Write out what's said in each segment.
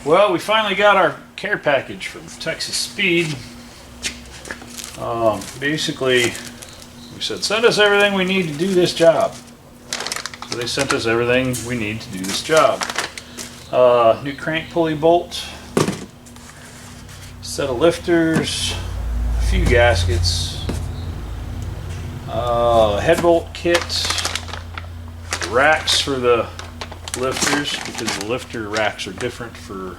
Well, we finally got our care package from Texas Speed. Basically, we said, send us everything we need to do this job. So they sent us everything we need to do this job. New crank pulley bolt, set of lifters, a few gaskets, head bolt kit, racks for the lifters, because the lifter racks are different for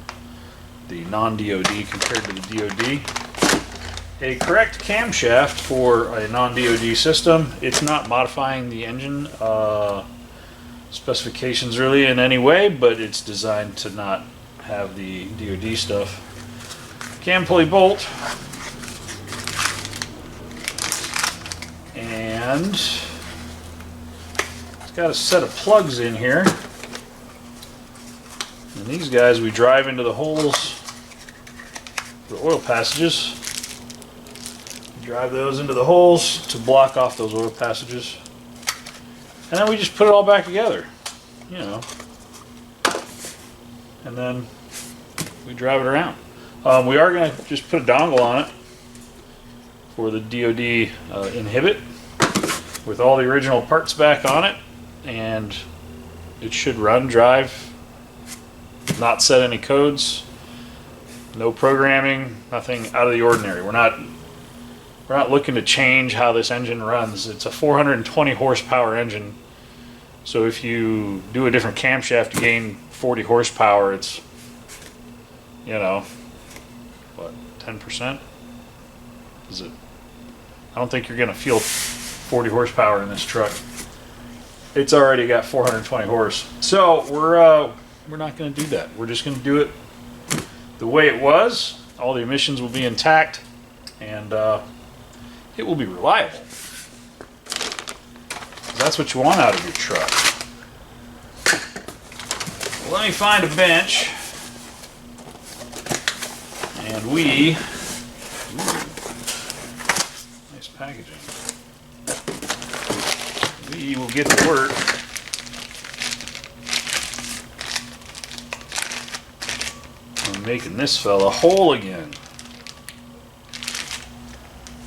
the non-DOD compared to the DOD. A correct camshaft for a non-DOD system. It's not modifying the engine specifications really in any way, but it's designed to not have the DOD stuff. Cam pulley bolt. And it's got a set of plugs in here. And these guys we drive into the holes for the oil passages. Drive those into the holes to block off those oil passages. And then we just put it all back together, you know. And then we drive it around. We are going to just put a dongle on it for the DOD inhibit with all the original parts back on it. And it should run, drive, not set any codes, no programming, nothing out of the ordinary. We're not looking to change how this engine runs. It's a 420 horsepower engine. So if you do a different camshaft to gain 40 horsepower, it's, you know, what, 10%? Is it? I don't think you're going to feel 40 horsepower in this truck. It's already got 420 horse. So we're not going to do that. We're just going to do it the way it was. All the emissions will be intact, and it will be reliable. That's what you want out of your truck. Well, let me find a bench, and we, nice packaging. We will get to work on making this fella whole again.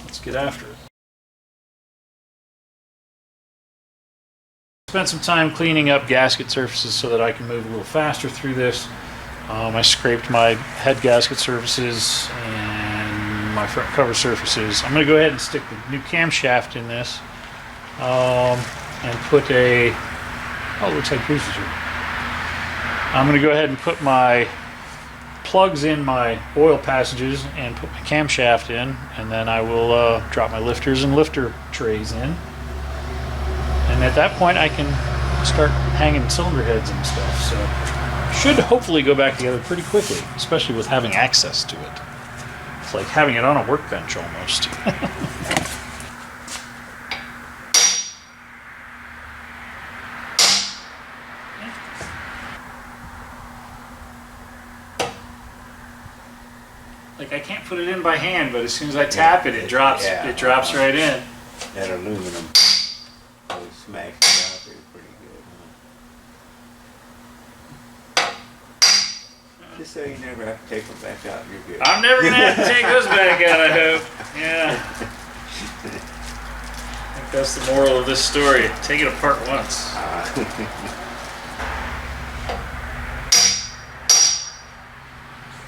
Let's get after it. Spent some time cleaning up gasket surfaces so that I can move a little faster through this. I scraped my head gasket surfaces and my front cover surfaces. I'm going to go ahead and stick the new camshaft in this and put a, oh, it looks like greases here. I'm going to go ahead and put my plugs in my oil passages and put my camshaft in, and then I will drop my lifters and lifter trays in. And at that point I can start hanging cylinder heads and stuff. So should hopefully go back together pretty quickly, especially with having access to it. It's like having it on a workbench almost. Like I can't put it in by hand, but as soon as I tap it, it drops. Yeah. It drops right in. That aluminum really smacks it out there pretty good. Huh? Just so you never have to take them back out, you're good. I'm never gonna have to take those back out, I hope. Yeah. I think that's the moral of this story. Take it apart once.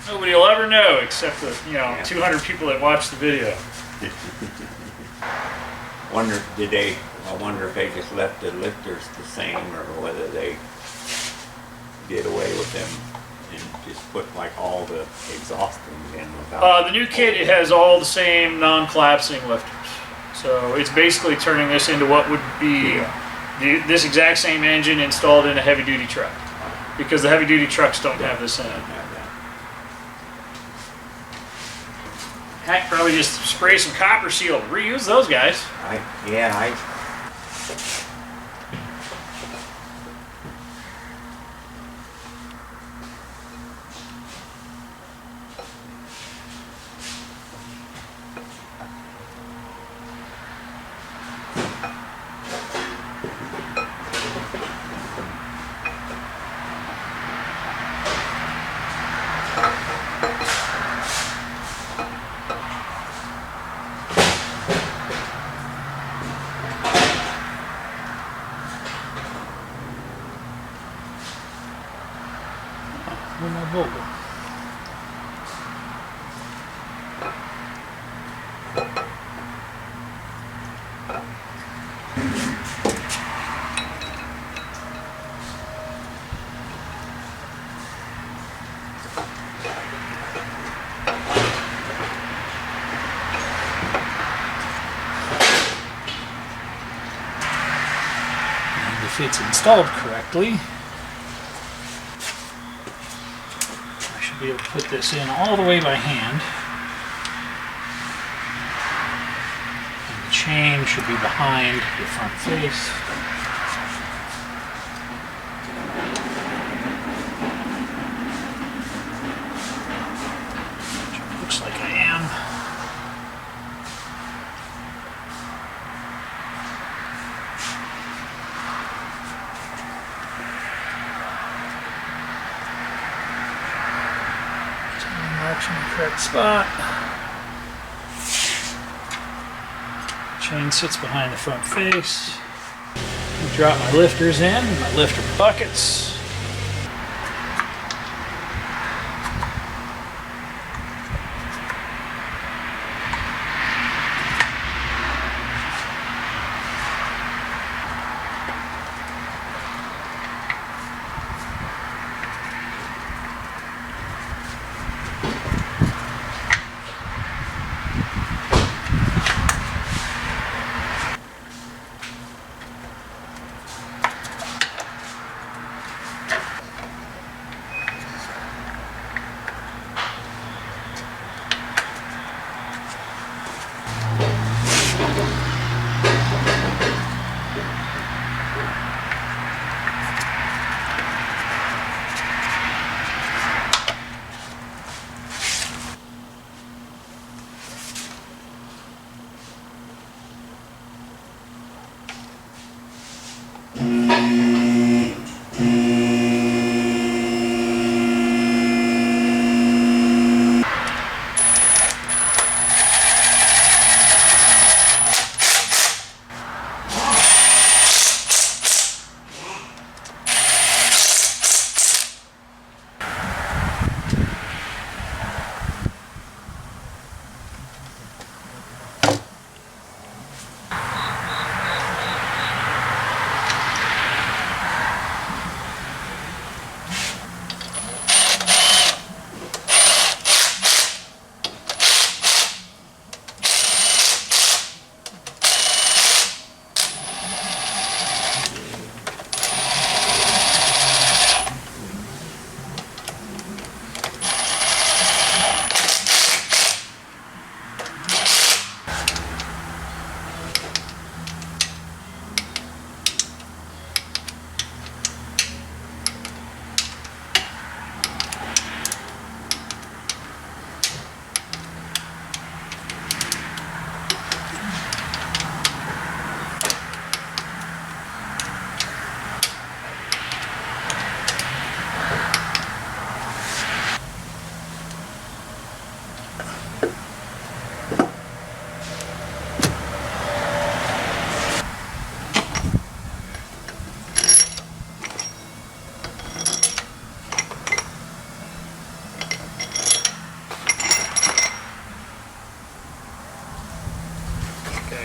Nobody will ever know except the 200 people that watch the video. I wonder if they just left the lifters the same, or whether they did away with them and just put like all the exhaust things in without. The new kit, it has all the same non-collapsing lifters. So it's basically turning this into what would be this exact same engine installed in a heavy-duty truck, because the heavy-duty trucks don't have this in it. Heck, probably just spray some copper seal. Reuse those guys. Where'd my bolt go? If it's installed correctly, I should be able to put this in all the way by hand. And the chain should be behind the front face. Which looks like I am. Marks in the correct spot. Chain sits behind the front face. Drop my lifters in, my lifter buckets.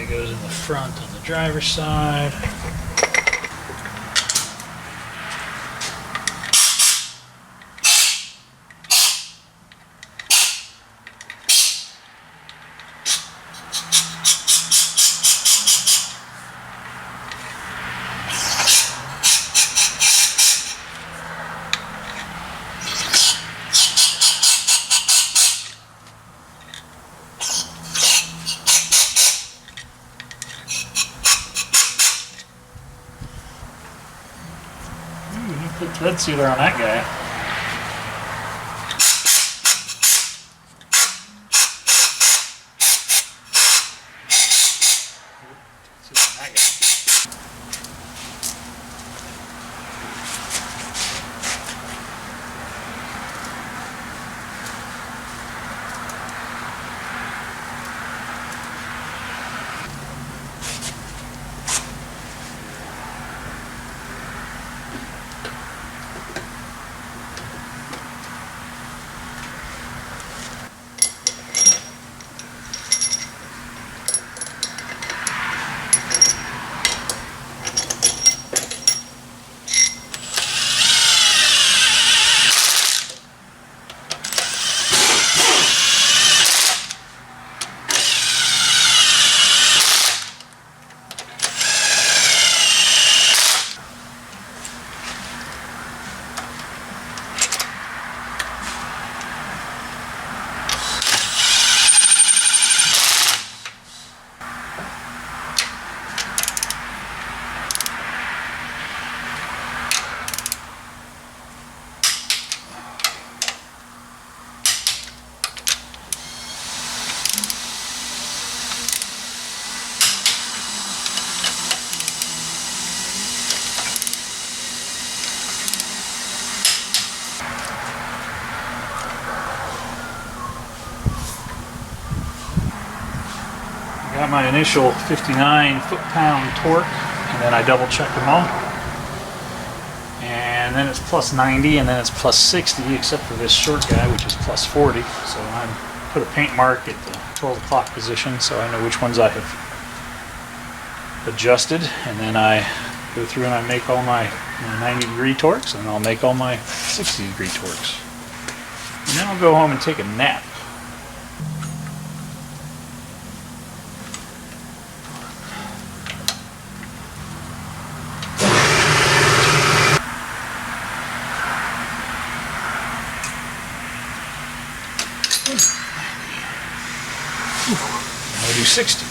Goes in the front on the driver's side. Put thread sealer on that guy. got my initial 59 foot-pound torque, and then I double-checked them all. And then it's plus 90, and then it's plus 60, except for this short guy, which is plus 40. So I put a paint mark at the 12 o'clock position, so I know which ones I have adjusted. And then I go through and I make all my 90-degree torques, and I'll make all my 60-degree torques. And then I'll go home and take a nap. I'll do 60.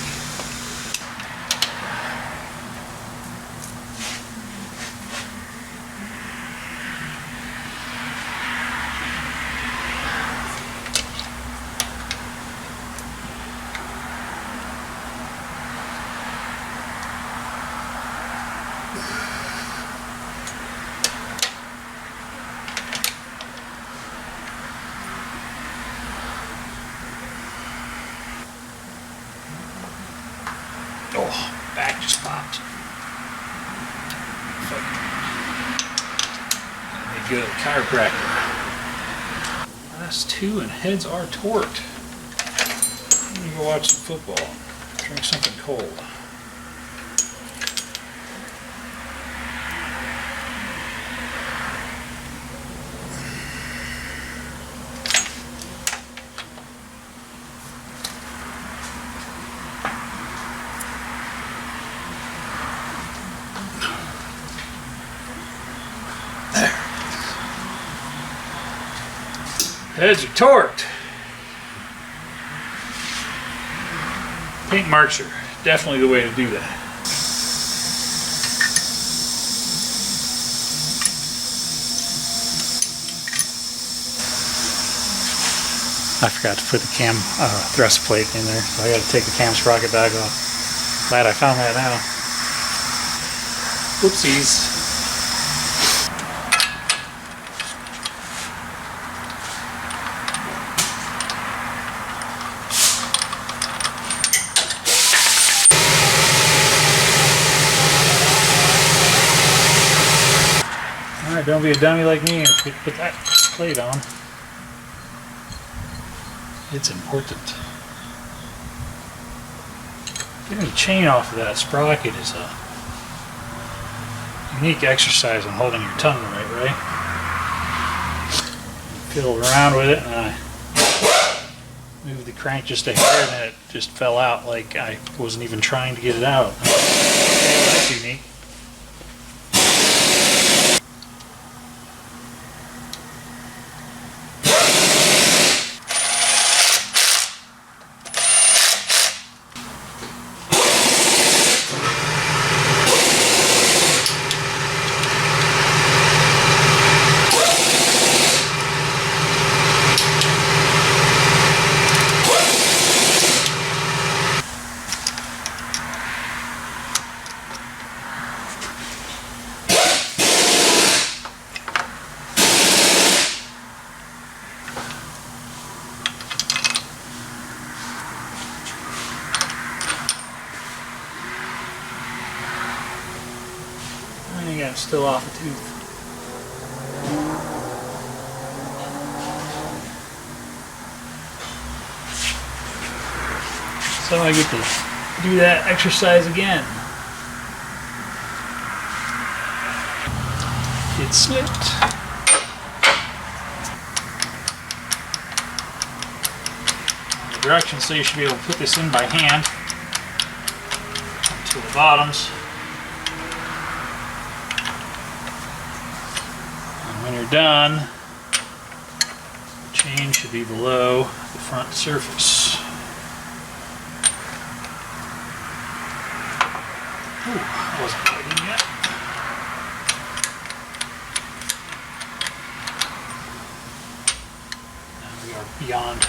Oh, back just popped. They go to the chiropractor. Last two and heads are torqued. I'm gonna go watch some football. Drink something cold. Heads are torqued. Paint marks are definitely the way to do that. I forgot to put the cam thrust plate in there, so I got to take the cam sprocket back off. Glad I found that now. Whoopsies. Alright, don't be a dummy like me and put that plate on. It's important. Getting the chain off of that sprocket is a unique exercise on holding your tongue right? Fiddled around with it and I moved the crank just a hair and then it just fell out like I wasn't even trying to get it out. That's unique. I got it still off a tooth. So I get to do that exercise again. It slipped. The directions say you should be able to put this in by hand to the bottoms. When you're done, the chain should be below the front surface. Ooh, that wasn't quite in yet. Now we are beyond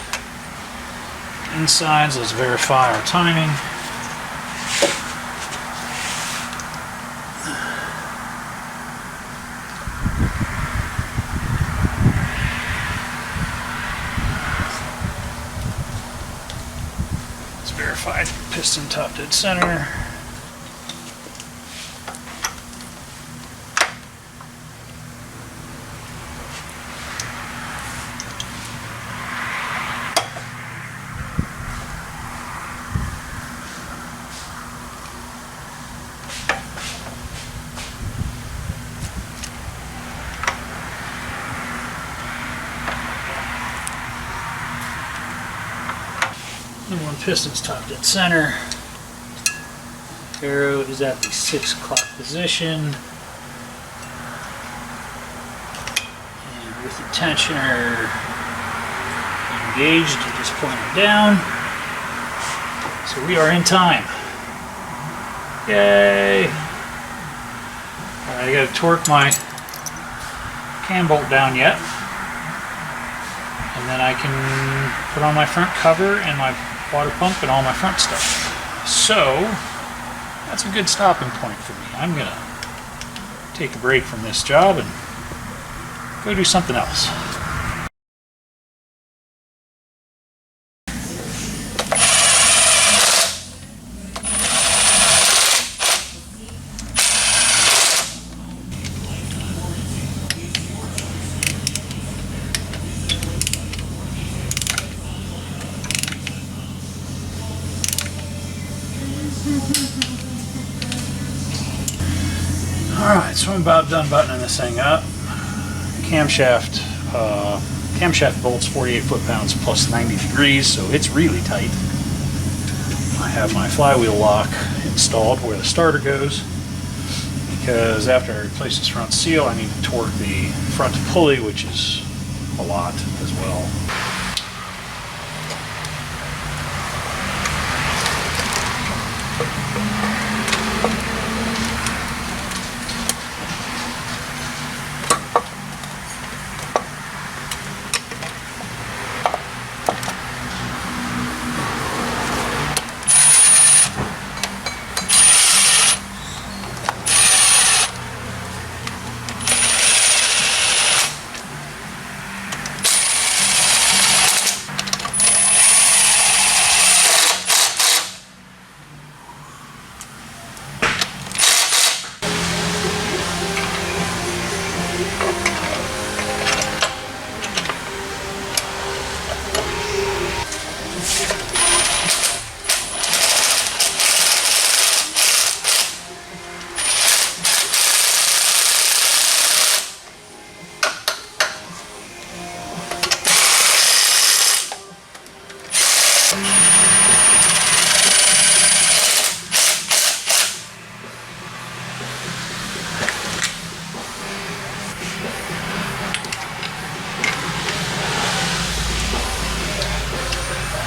inside, so let's verify our timing. Verified piston top dead center. And one piston's top dead center. Arrow is at the 6 o'clock position. And with the tensioner engaged, you just point it down. So we are in time. Yay! Alright, I gotta torque my cam bolt down yet. And then I can put on my front cover and my water pump and all my front stuff. So that's a good stopping point for me. I'm gonna take a break from this job and go do something else. Alright, so I'm about done buttoning this thing up. Camshaft bolts 48 foot-pounds plus 90 degrees, so it's really tight. I have my flywheel lock installed where the starter goes, because after I replace this front seal, I need to torque the front pulley, which is a lot as well.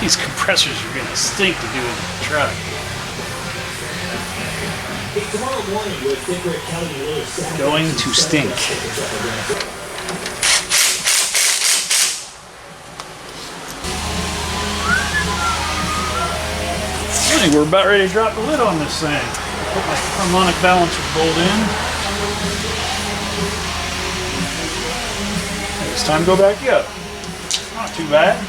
These compressors are going to stink to do in the truck. Going to stink. I think we're about ready to drop the lid on this thing. Put my harmonic balancer bolt in. It's time to go back up. Not too bad.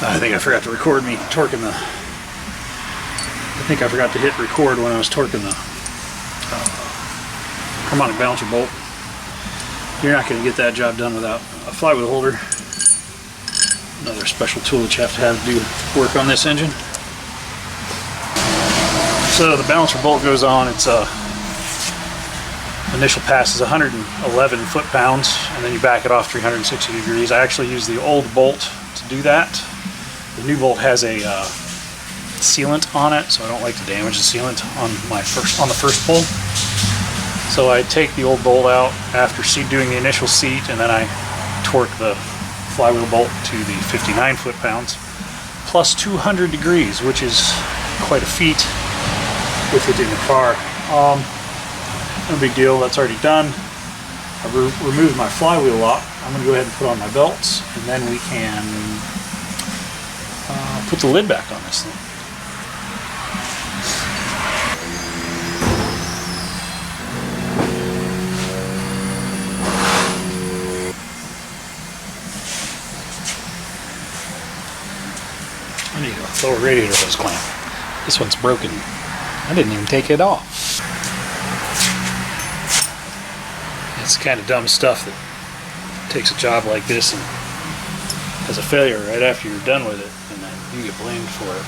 I think I forgot to record me torquing the... I think I forgot to hit record when I was torquing the harmonic balancer bolt. You're not going to get that job done without a flywheel holder. Another special tool that you have to do work on this engine. So the balancer bolt goes on. Its initial pass is 111 foot-pounds, and then you back it off 360 degrees. I actually use the old bolt to do that. The new bolt has a sealant on it, so I don't like to damage the sealant on the first pull. So I take the old bolt out after doing the initial seat, and then I torque the flywheel bolt to the 59 foot-pounds plus 200 degrees, which is quite a feat with it in the car. No big deal, that's already done. I've removed my flywheel lock. I'm going to go ahead and put on my belts, and then we can put the lid back on this thing. There you go, lower radiator hose clamp. This one's broken. I didn't even take it off. It's the kind of dumb stuff that takes a job like this and has a failure right after you're done with it, and then you get blamed for it.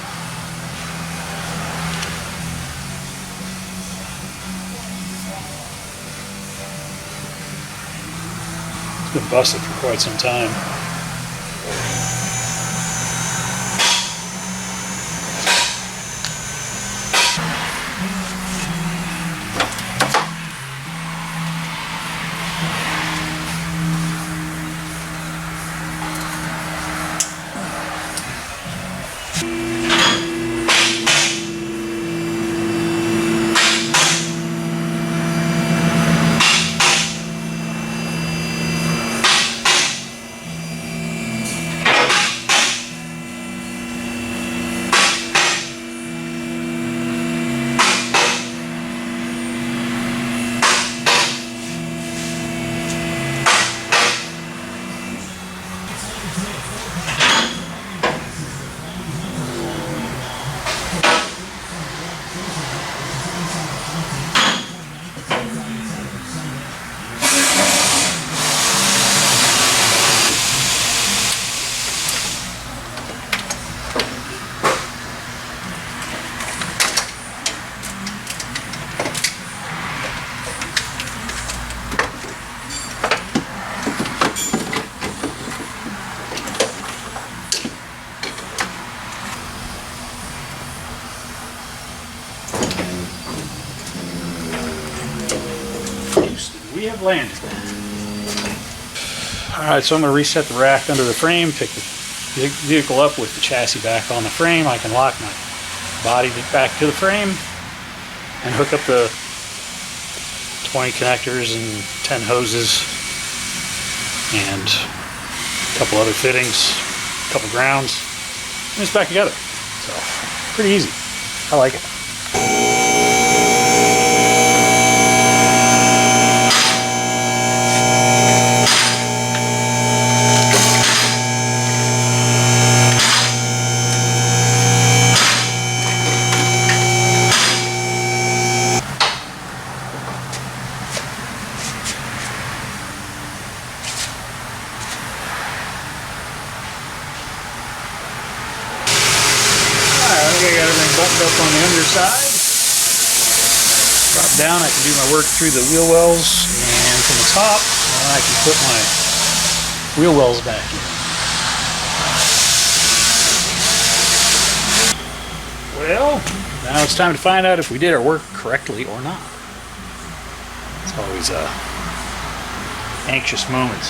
It's been busted for quite some time. We have landed. Alright, so I'm going to reset the rack under the frame, pick the vehicle up with the chassis back on the frame. I can lock my body back to the frame and hook up the 20 connectors and 10 hoses and a couple other fittings, a couple grounds, and it's back together. So, pretty easy. I like it. I got everything buttoned up on the underside. Drop down, I can do my work through the wheel wells, and from the top, I can put my wheel wells back in. Well, now it's time to find out if we did our work correctly or not. It's always a anxious moment.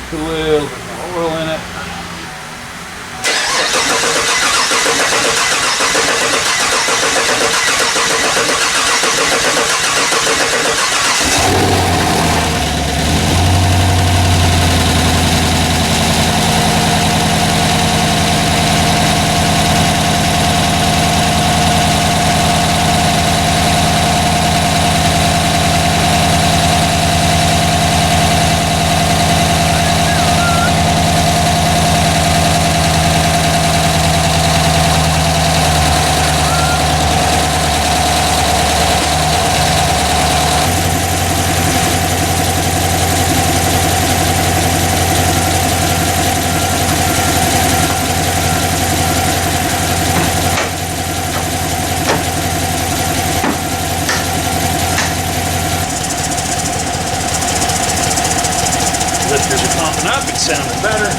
A little bit more oil in it. Lifters are pumping up, it's sounding better.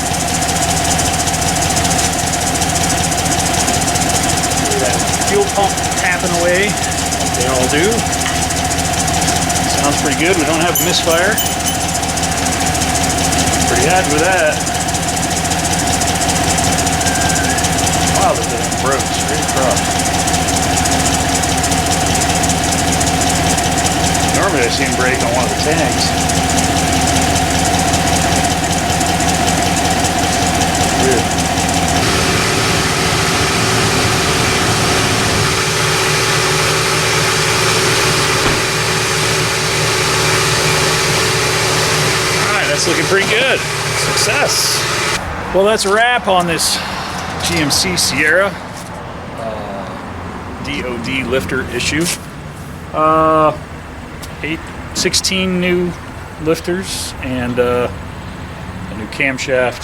See that fuel pump tapping away, like they all do. Sounds pretty good, we don't have a misfire. Pretty happy with that. Wow, that thing broke straight across. Normally I see him break on one of the tags. Weird. That's looking pretty good. Success. Well, that's a wrap on this GMC Sierra DOD lifter issue. 16 new lifters and a new camshaft.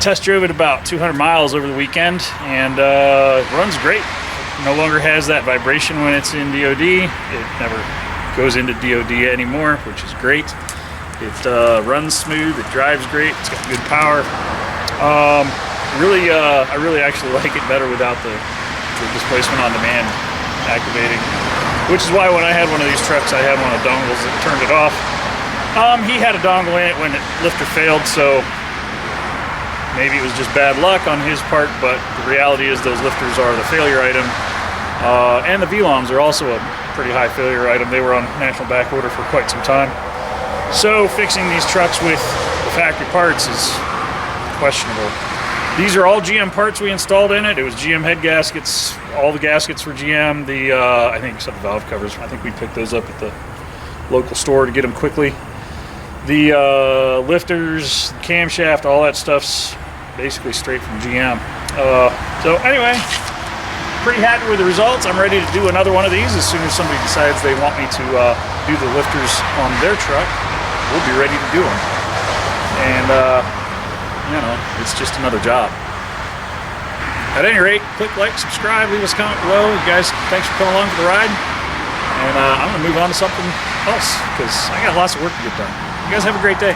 Test drove it about 200 miles over the weekend, and it runs great. No longer has that vibration when it's in DOD. It never goes into DOD anymore, which is great. It runs smooth, it drives great, it's got good power. I really actually like it better without the displacement on demand activating, which is why when I had one of these trucks, I had one of the dongles that turned it off. He had a dongle in it when the lifter failed, so maybe it was just bad luck on his part, but the reality is those lifters are the failure item. And the VLOMs are also a pretty high failure item. They were on national back order for quite some time. So fixing these trucks with the factory parts is questionable. These are all GM parts we installed in it. It was GM head gaskets, all the gaskets were GM. I think except the valve covers. I think we picked those up at the local store to get them quickly. The lifters, camshaft, all that stuff's basically straight from GM. So anyway, pretty happy with the results. I'm ready to do another one of these as soon as somebody decides they want me to do the lifters on their truck. We'll be ready to do them. And, you know, it's just another job. At any rate, click like, subscribe, leave us a comment below. You guys, thanks for coming along for the ride. And I'm going to move on to something else because I got lots of work to get done. You guys have a great day.